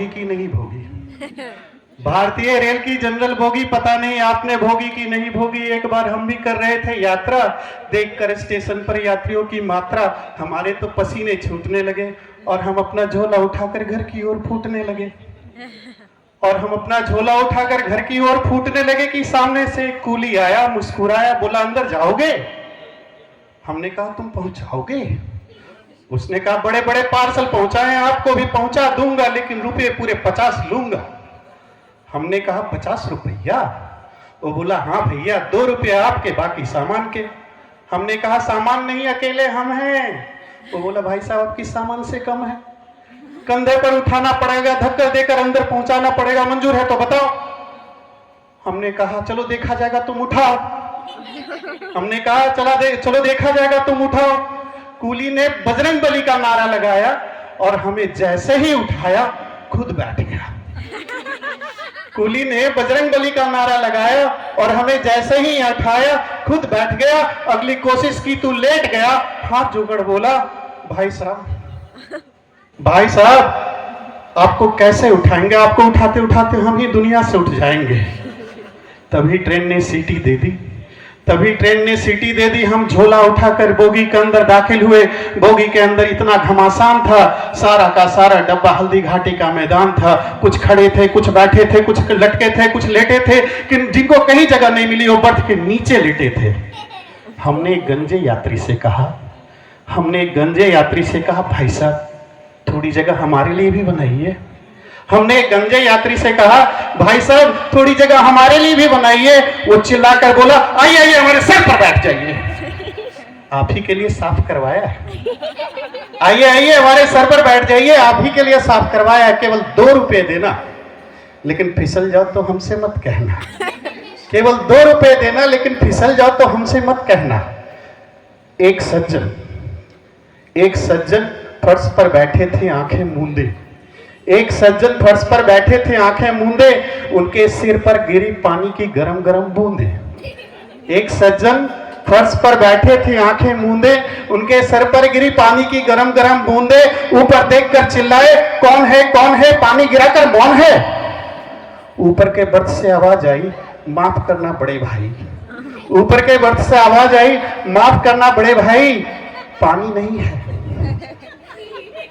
की नहीं भोगी। भारतीय रेल की जनरल बोगी पता नहीं आपने भोगी की नहीं भोगी। एक बार हम भी कर रहे थे यात्रा, देखकर स्टेशन पर यात्रियों की मात्रा हमारे तो पसीने छूटने लगे और हम अपना झोला उठाकर घर की ओर फूटने लगे। कि सामने से कूली आया, मुस्कुराया, बोला अंदर जाओगे? हमने कहा तुम पहुंचाओगे? उसने कहा बड़े बड़े पार्सल पहुंचाए, आपको भी पहुंचा दूंगा, लेकिन रुपए पूरे 50 लूंगा। हमने कहा 50 रुपया? वो बोला हाँ भैया, 2 रुपया आपके, बाकी सामान के। हमने कहा सामान नहीं, अकेले हम हैं। वो बोला भाई साहब आपकी सामान से कम है, कंधे पर उठाना पड़ेगा, धक्का देकर अंदर पहुंचाना पड़ेगा, मंजूर है तो बताओ। हमने कहा चलो देखा जाएगा, तुम उठाओ। हमने कहा चलो देखा जाएगा, तुम उठाओ। कूली ने बजरंग बली का नारा लगाया और हमें जैसे ही उठाया खुद बैठ गया। कूली ने बजरंग बली का नारा लगाया और हमें जैसे ही उठाया खुद बैठ गया। अगली कोशिश की तू लेट गया, हाथ जोड़कर बोला भाई साहब आपको कैसे उठाएंगे, आपको उठाते उठाते हम ही दुनिया से उठ जाएंगे। तभी ट्रेन ने सीटी दे दी। हम झोला उठाकर बोगी के अंदर दाखिल हुए। बोगी के अंदर इतना घमासान था, सारा का सारा डब्बा हल्दी घाटी का मैदान था। कुछ खड़े थे, कुछ बैठे थे, कुछ लटके थे, कुछ लेटे थे, कि जिनको कहीं जगह नहीं मिली वो बर्थ के नीचे लेटे थे। हमने एक गंजे यात्री से कहा भाई साहब थोड़ी जगह हमारे लिए भी बनाइए। हमने गंजे यात्री से कहा भाई साहब थोड़ी जगह हमारे लिए भी बनाइए। वो चिल्लाकर बोला आइए हमारे सर पर बैठ जाइए। आप ही के लिए साफ करवाया है, आइए हमारे सर पर बैठ जाइए, आप ही के लिए साफ करवाया है। केवल 2 रुपए देना, लेकिन फिसल जाओ तो हमसे मत कहना। केवल 2 रुपए देना, लेकिन फिसल जाओ तो हमसे मत कहना। एक सज्जन फर्श पर बैठे थे आंखें मूंदे। उनके सिर पर गिरी पानी की गरम गरम बूंदे। एक सज्जन फर्श पर बैठे थे आंखें मूंदे, उनके सर पर गिरी पानी की गरम गरम बूंदे। ऊपर देखकर चिल्लाए कौन है, पानी गिराकर मौन है। ऊपर के बर्थ से आवाज आई माफ करना बड़े भाई। ऊपर के बर्थ से आवाज आई माफ करना बड़े भाई, पानी नहीं है।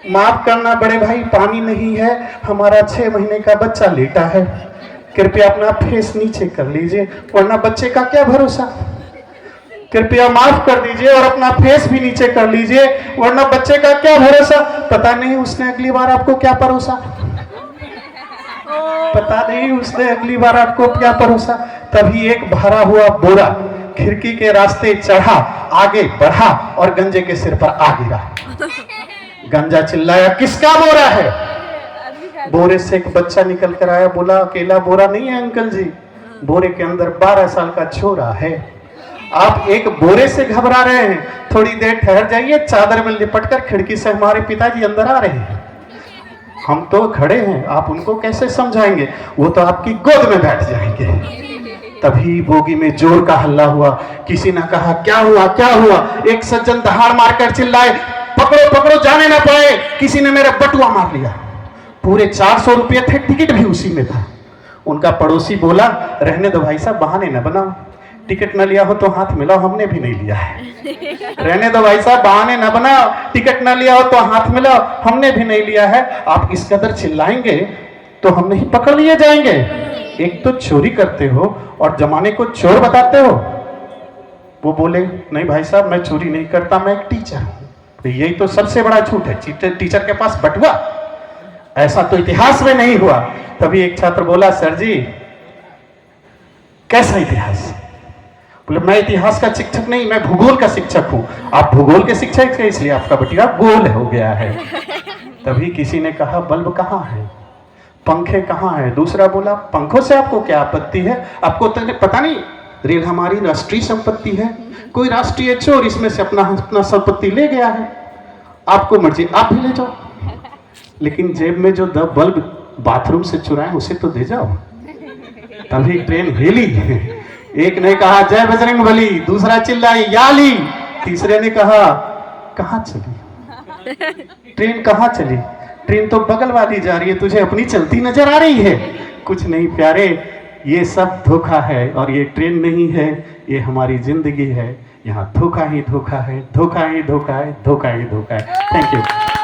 माफ करना बड़े भाई, पानी नहीं है, हमारा 6 महीने का बच्चा लेटा है। कृपया अपना फेस नीचे कर लीजिए, वरना बच्चे का क्या भरोसा। कृपया माफ कर दीजिए और अपना फेस भी नीचे कर लीजिए, वरना बच्चे का क्या भरोसा। पता नहीं उसने अगली बार आपको क्या परोसा। तभी एक भरा हुआ बोरा खिड़की के रास्ते चढ़ा, आगे बढ़ा और गंजे के सिर पर आ गिरा। गंजा चिल्लाया किसका बोरा है? बोरे से एक बच्चा निकल कर आया, बोला अकेला बोरा नहीं है अंकल जी, बोरे के अंदर 12 साल का छोरा है। आप एक बोरे से घबरा रहे हैं, थोड़ी देर ठहर जाइए, चादर में लिपटकर खिड़की से हमारे पिताजी अंदर आ रहे हैं। हम तो खड़े हैं, आप उनको कैसे समझाएंगे, वो तो आपकी गोद में बैठ जाएंगे। तभी बोगी में जोर का हल्ला हुआ। किसी ने कहा क्या हुआ? एक सज्जन दहाड़ मारकर चिल्लाए पकड़ो जाने ना पाए। किसी ने मेरा बटुआ मार लिया। पूरे 400 रुपये थे, टिकट भी उसी में था। उनका पड़ोसी बोला रहने दो भाई साहब, बहाने न बनाओ, टिकट न लिया हो तो हाथ मिलाओ, हमने भी नहीं लिया है। रहने दो भाई साहब, बहाने न बनाओ, टिकट न लिया हो तो हाथ मिलाओ, हमने भी नहीं लिया है। आप इस कदर चिल्लाएंगे तो हम नहीं पकड़ लिए जाएंगे। एक तो चोरी करते हो और जमाने को चोर बताते हो। वो बोले नहीं भाई साहब मैं चोरी नहीं करता, मैं एक टीचर हूं। यही तो सबसे बड़ा झूठ है, टीचर के पास बटुआ, ऐसा तो इतिहास में नहीं हुआ। तभी एक छात्र बोला सर जी कैसा इतिहास? बोले मैं इतिहास का शिक्षक नहीं, मैं भूगोल का शिक्षक हूं। आप भूगोल के शिक्षक हैं इसलिए आपका बटुआ गोल हो गया है। तभी किसी ने कहा बल्ब कहाँ है, पंखे कहाँ है? दूसरा बोला पंखों से आपको क्या आपत्ति है? आपको तो पता नहीं रेल हमारी राष्ट्रीय संपत्ति है, कोई राष्ट्रीय चोर इसमें से अपना संपत्ति ले गया है, आपको मर्जी आप भी ले जाओ, लेकिन जेब में जो बल्ब बाथरूम से चुराए उसे तो दे जाओ। तभी ट्रेन हिली। एक ने कहा जय बजरंग बली, दूसरा चिल्लाई याली, तीसरे ने कहा कहाँ चली ट्रेन, कहाँ चली? ट्रेन तो बगल वाली जा रही है, तुझे अपनी चलती नजर आ रही है। कुछ नहीं प्यारे, ये सब धोखा है और ये ट्रेन नहीं है, ये हमारी जिंदगी है। यहाँ धोखा ही धोखा है, धोखा ही धोखा है, धोखा ही धोखा है। Thank you.